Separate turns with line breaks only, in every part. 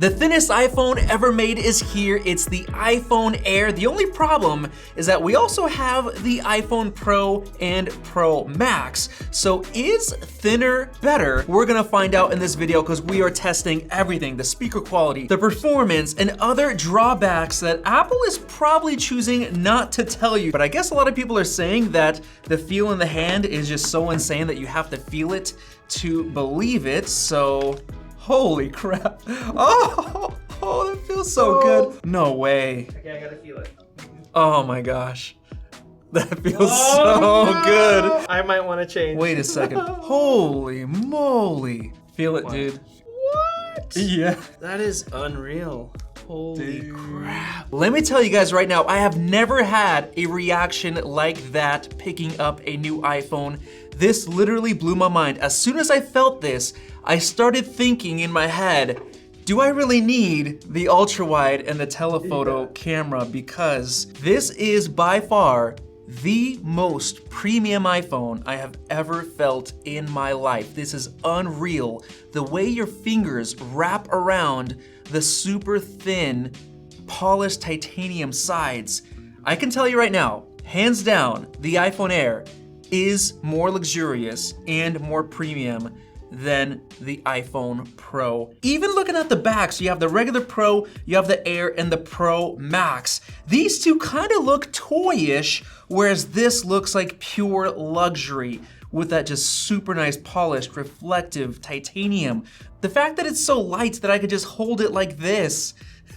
The thinnest iPhone ever made is here. It's the iPhone Air. The only problem is that we also have the iPhone Pro and Pro Max. So is thinner better? We're gonna find out in this video because we are testing everything, the speaker quality, the performance, and other drawbacks that Apple is probably choosing not to tell you. But I guess a lot of people are saying that the feel in the hand is just so insane that you have to feel it to believe it. So holy crap. Oh, that feels so good. No way.
Okay, I gotta feel it.
Oh my gosh. That feels so good.
I might want to change.
Wait a second. Holy moly. Feel it, dude.
What?
Yeah.
That is unreal. Holy crap.
Let me tell you guys right now, I have never had a reaction like that picking up a new iPhone. This literally blew my mind. As soon as I felt this, I started thinking in my head, do I really need the Ultrawide and the Telephoto camera? Because this is by far the most premium iPhone I have ever felt in my life. This is unreal. The way your fingers wrap around the super thin, polished titanium sides. I can tell you right now, hands down, the iPhone Air is more luxurious and more premium than the iPhone Pro. Even looking at the back, so you have the regular Pro, you have the Air, and the Pro Max. These two kind of look toyish, whereas this looks like pure luxury with that just super nice polished, reflective titanium. The fact that it's so light that I could just hold it like this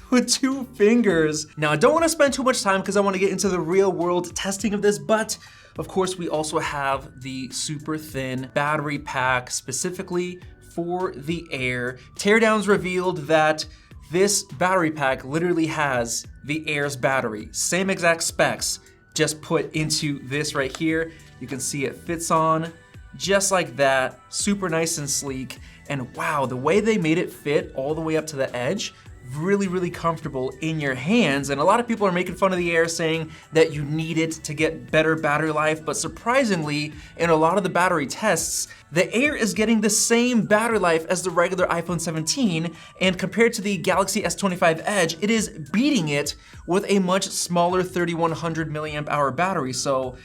with 2 fingers. Now, I don't want to spend too much time because I want to get into the real world testing of this, but of course, we also have the super thin battery pack specifically for the Air. Teardowns revealed that this battery pack literally has the Air's battery. Same exact specs, just put into this right here. You can see it fits on just like that, super nice and sleek. And wow, the way they made it fit all the way up to the edge, really, really comfortable in your hands. And a lot of people are making fun of the Air, saying that you need it to get better battery life, but surprisingly, in a lot of the battery tests, the Air is getting the same battery life as the regular iPhone 17, and compared to the Galaxy S25 Edge, it is beating it with a much smaller 3100 milliamp hour battery. So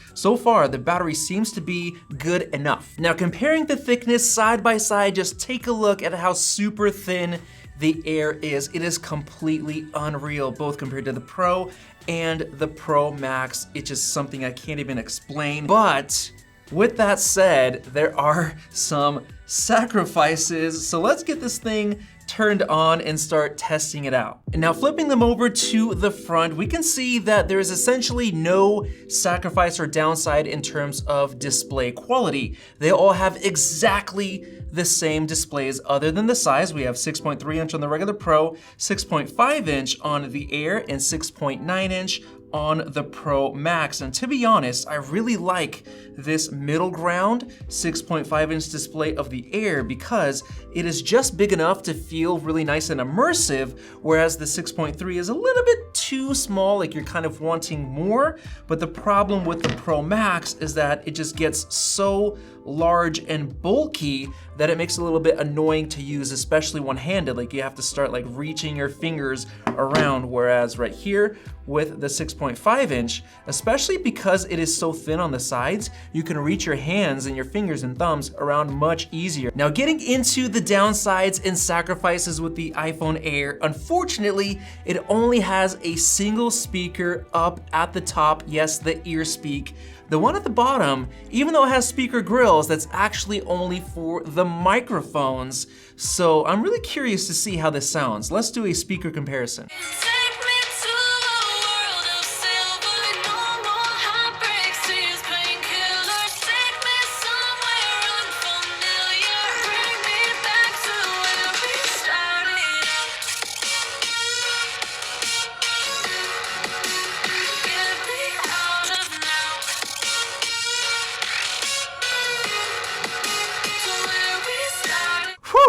far, the battery seems to be good enough. Now, comparing the thickness side by side, just take a look at how super thin the Air is. It is completely unreal, both compared to the Pro and the Pro Max. It's just something I can't even explain. But with that said, there are some sacrifices. So let's get this thing turned on and start testing it out. And now flipping them over to the front, we can see that there is essentially no sacrifice or downside in terms of display quality. They all have exactly the same displays other than the size. We have 6.3 inch on the regular Pro, 6.5 inch on the Air, and 6.9 inch on the Pro Max. And to be honest, I really like this middle ground 6.5 inch display of the Air because it is just big enough to feel really nice and immersive, whereas the 6.3 is a little bit too small, like you're kind of wanting more. But the problem with the Pro Max is that it just gets so large and bulky that it makes it a little bit annoying to use, especially one-handed. Like you have to start like reaching your fingers around, whereas right here with the 6.5 inch, especially because it is so thin on the sides, you can reach your hands and your fingers and thumbs around much easier. Now, getting into the downsides and sacrifices with the iPhone Air, unfortunately, it only has a single speaker up at the top. Yes, the ear speak. The one at the bottom, even though it has speaker grills, that's actually only for the microphones. So I'm really curious to see how this sounds. Let's do a speaker comparison.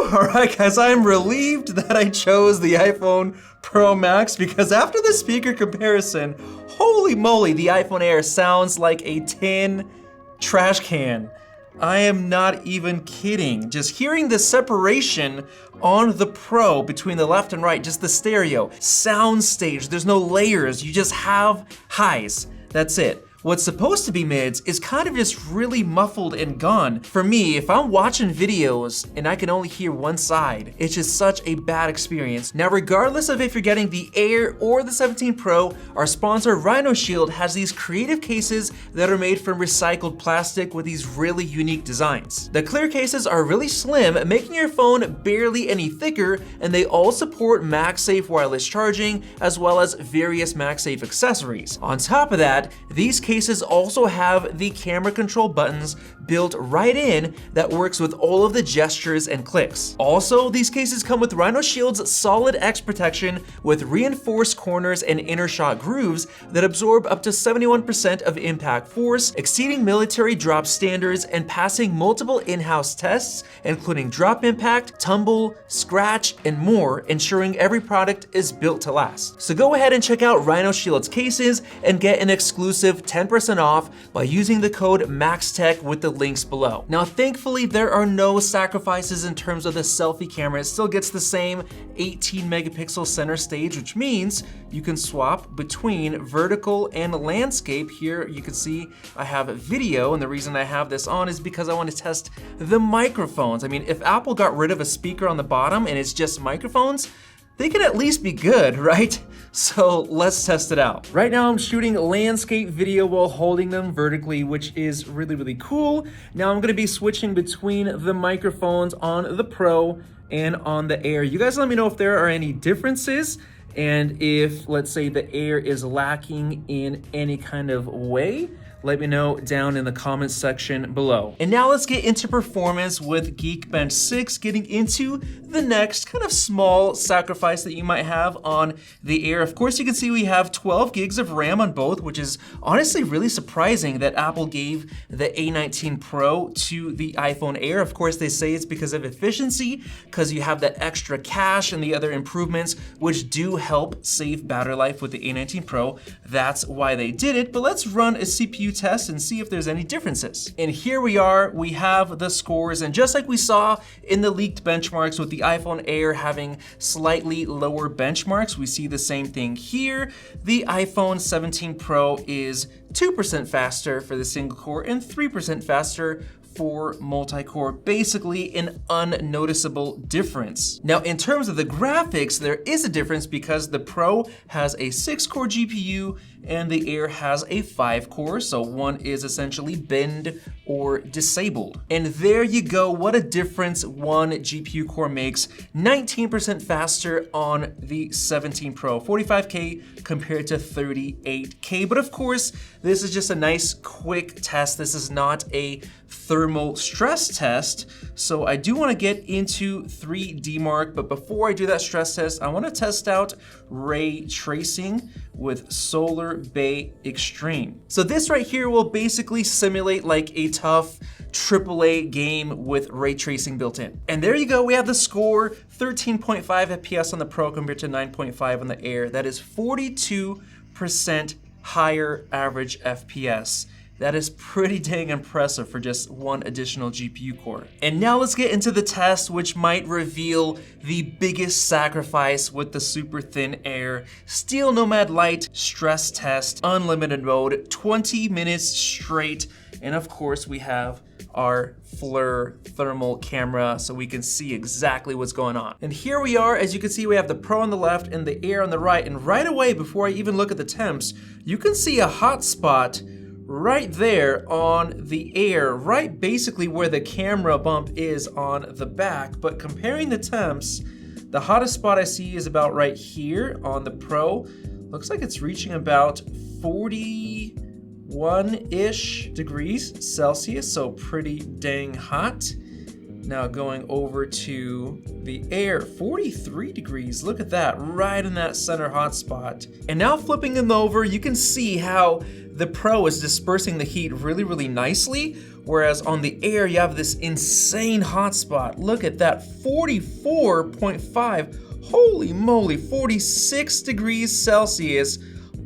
All right, guys, I'm relieved that I chose the iPhone Pro Max because after the speaker comparison, holy moly, the iPhone Air sounds like a tin trash can. I am not even kidding. Just hearing the separation on the Pro between the left and right, just the stereo, sound stage, there's no layers, you just have highs. That's it. What's supposed to be mids is kind of just really muffled and gone. For me, if I'm watching videos and I can only hear one side, it's just such a bad experience. Now, regardless of if you're getting the Air or the 17 Pro, our sponsor Rhinoshield has these creative cases that are made from recycled plastic with these really unique designs. The clear cases are really slim, making your phone barely any thicker, and they all support MagSafe wireless charging, as well as various MagSafe accessories. On top of that, these cases also have the camera control buttons built right in that works with all of the gestures and clicks. Also, these cases come with Rhinoshield's SolidX protection with reinforced corners and inner shot grooves that absorb up to 71% of impact force, exceeding military drop standards and passing multiple in-house tests, including drop impact, tumble, scratch, and more, ensuring every product is built to last. So go ahead and check out Rhinoshield's cases and get an exclusive 10% off by using the code MAXTECH with the links below. Now, thankfully, there are no sacrifices in terms of the selfie camera. It still gets the same 18 megapixel center stage, which means you can swap between vertical and landscape. Here you can see I have a video, and the reason I have this on is because I want to test the microphones. I mean, if Apple got rid of a speaker on the bottom and it's just microphones, they can at least be good, right? So let's test it out. Right now I'm shooting landscape video while holding them vertically, which is really, really cool. Now I'm gonna be switching between the microphones on the Pro and on the Air. You guys let me know if there are any differences, and if, let's say, the Air is lacking in any kind of way. Let me know down in the comments section below. And now let's get into performance with Geekbench 6, getting into the next kind of small sacrifice that you might have on the Air. Of course, you can see we have 12 gigs of RAM on both, which is honestly really surprising that Apple gave the A19 Pro to the iPhone Air. Of course, they say it's because of efficiency, because you have that extra cache and the other improvements, which do help save battery life with the A19 Pro. That's why they did it. But let's run a CPU test and see if there's any differences. And here we are, we have the scores, and just like we saw in the leaked benchmarks with the iPhone Air having slightly lower benchmarks, we see the same thing here. The iPhone 17 Pro is 2% faster for the single core and 3% faster for multi-core, basically an unnoticeable difference. Now, in terms of the graphics, there is a difference because the Pro has a 6-core GPU and the Air has a 5-core, so one is essentially binned or disabled. And there you go, what a difference one GPU core makes. 19% faster on the 17 Pro, 45K compared to 38K. But of course, this is just a nice quick test. This is not a thermal stress test. So I do want to get into 3D Mark, but before I do that stress test, I want to test out ray tracing with Solar Bay Extreme. So this right here will basically simulate like a tough AAA game with ray tracing built in. And there you go, we have the score, 13.5 FPS on the Pro compared to 9.5 on the Air. That is 42% higher average FPS. That is pretty dang impressive for just one additional GPU core. And now let's get into the test, which might reveal the biggest sacrifice with the super thin Air. Steel Nomad Lite stress test, unlimited mode, 20 minutes straight. And of course we have our FLIR thermal camera so we can see exactly what's going on. And here we are, as you can see, we have the Pro on the left and the Air on the right. And right away, before I even look at the temps, you can see a hot spot right there on the Air, right basically where the camera bump is on the back. But comparing the temps, the hottest spot I see is about right here on the Pro. Looks like it's reaching about 41-ish degrees Celsius, so pretty dang hot. Now going over to the Air, 43 degrees, look at that, right in that center hotspot. And now flipping them over, you can see how the Pro is dispersing the heat really, really nicely, whereas on the Air, you have this insane hotspot. Look at that, 44.5, holy moly, 46 degrees Celsius,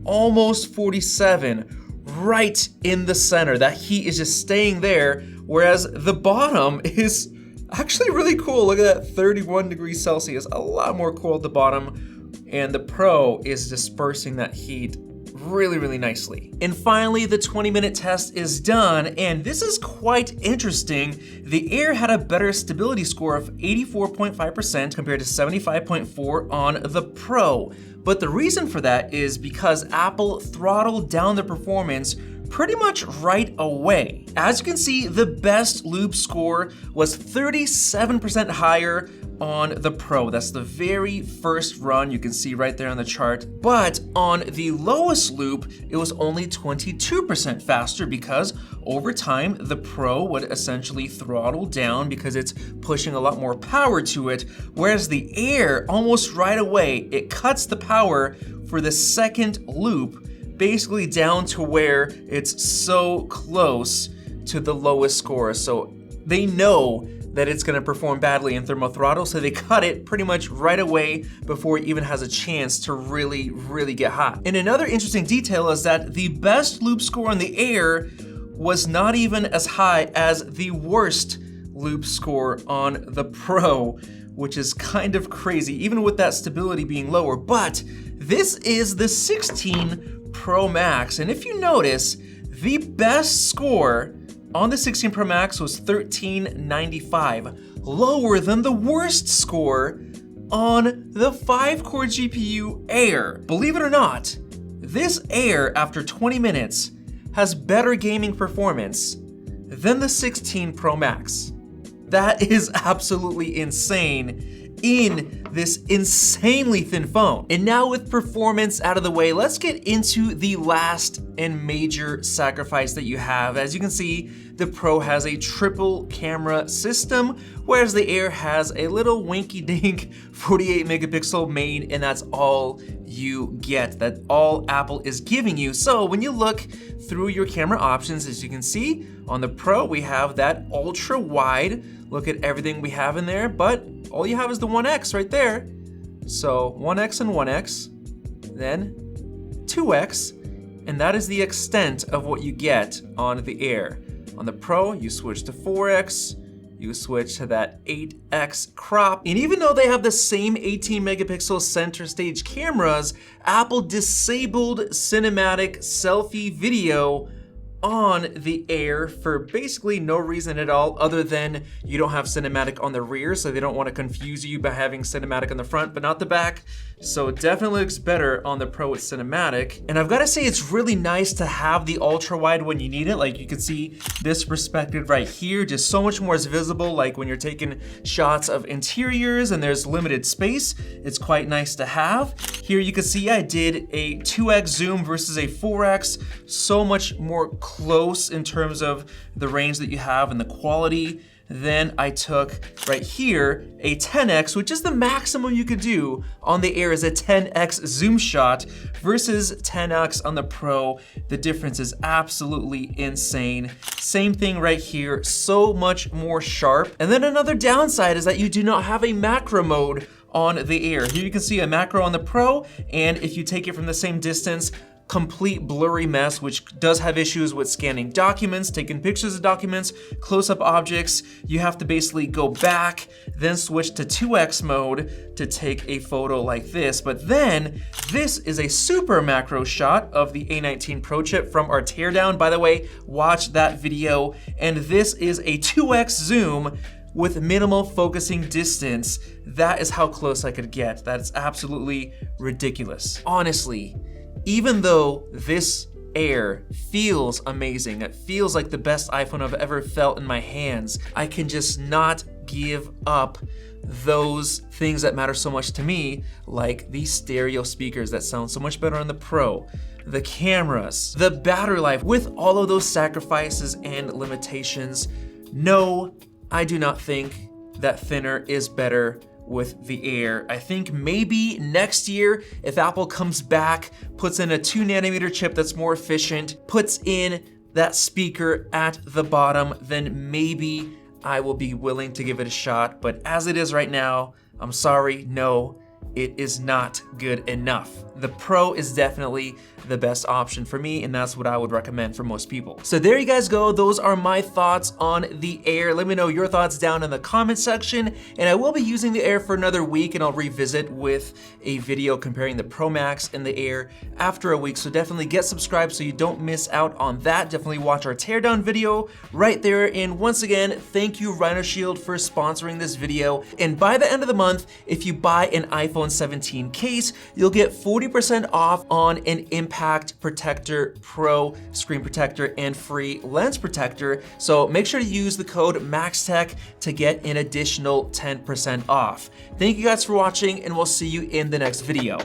almost 47. Right in the center. That heat is just staying there, whereas the bottom is actually really cool. Look at that, 31 degrees Celsius, a lot more cool at the bottom, and the Pro is dispersing that heat really, really nicely. And finally, the 20-minute test is done, and this is quite interesting. The Air had a better stability score of 84.5% compared to 75.4 on the Pro. But the reason for that is because Apple throttled down the performance pretty much right away. As you can see, the best loop score was 37% higher on the Pro. That's the very first run, you can see right there on the chart. But on the lowest loop, it was only 22% faster because over time, the Pro would essentially throttle down because it's pushing a lot more power to it, whereas the Air, almost right away, it cuts the power for the second loop, basically down to where it's so close to the lowest score. So they know that it's gonna perform badly in thermal throttle, so they cut it pretty much right away before it even has a chance to really, really get hot. And another interesting detail is that the best loop score on the Air was not even as high as the worst loop score on the Pro, which is kind of crazy, even with that stability being lower. But this is the 16 Pro Max, and if you notice, the best score on the 16 Pro Max was 1395, lower than the worst score on the 5-core GPU Air. Believe it or not, this Air, after 20 minutes, has better gaming performance than the 16 Pro Max. That is absolutely insane in this insanely thin phone. And now with performance out of the way, let's get into the last and major sacrifice that you have. As you can see, the Pro has a triple camera system, whereas the Air has a little winky dink 48 megapixel main, and that's all you get. That's all Apple is giving you. So when you look through your camera options, as you can see, on the Pro, we have that ultra wide. Look at everything we have in there, but all you have is the 1X right there. So 1X and 1X, then 2X, and that is the extent of what you get on the Air. On the Pro, you switch to 4X, you switch to that 8X crop, and even though they have the same 18 megapixel center stage cameras, Apple disabled cinematic selfie video on the Air for basically no reason at all, other than you don't have cinematic on the rear, so they don't want to confuse you by having cinematic on the front but not the back. So it definitely looks better on the Pro with cinematic. And I've got to say, it's really nice to have the ultra wide when you need it. Like you can see this perspective right here, just so much more visible, like when you're taking shots of interiors and there's limited space. It's quite nice to have. Here you can see I did a 2X zoom versus a 4X, so much more close in terms of the range that you have and the quality. Then I took right here a 10X, which is the maximum you could do on the Air, is a 10X zoom shot versus 10X on the Pro. The difference is absolutely insane. Same thing right here, so much more sharp. And then another downside is that you do not have a macro mode on the Air. Here you can see a macro on the Pro, and if you take it from the same distance, complete blurry mess, which does have issues with scanning documents, taking pictures of documents, close-up objects. You have to basically go back, then switch to 2X mode to take a photo like this. But then this is a super macro shot of the A19 Pro chip from our teardown. By the way, watch that video. And this is a 2X zoom with minimal focusing distance. That is how close I could get. That's absolutely ridiculous. Honestly, even though this Air feels amazing, it feels like the best iPhone I've ever felt in my hands, I can just not give up those things that matter so much to me, like these stereo speakers that sound so much better on the Pro, the cameras, the battery life. With all of those sacrifices and limitations, no, I do not think that thinner is better with the Air. I think maybe next year, if Apple comes back, puts in a 2nm chip that's more efficient, puts in that speaker at the bottom, then maybe I will be willing to give it a shot. But as it is right now, I'm sorry, no, it is not good enough. The Pro is definitely the best option for me, and that's what I would recommend for most people. So there you guys go. Those are my thoughts on the Air. Let me know your thoughts down in the comment section, and I will be using the Air for another week, and I'll revisit with a video comparing the Pro Max and the Air after a week. So definitely get subscribed so you don't miss out on that. Definitely watch our teardown video right there. And once again, thank you Rhinoshield for sponsoring this video. And by the end of the month, if you buy an iPhone 17 case, you'll get 40% off on an Impact Protector Pro screen protector and free lens protector. So make sure to use the code MAXTECH to get an additional 10% off. Thank you guys for watching, and we'll see you in the next video.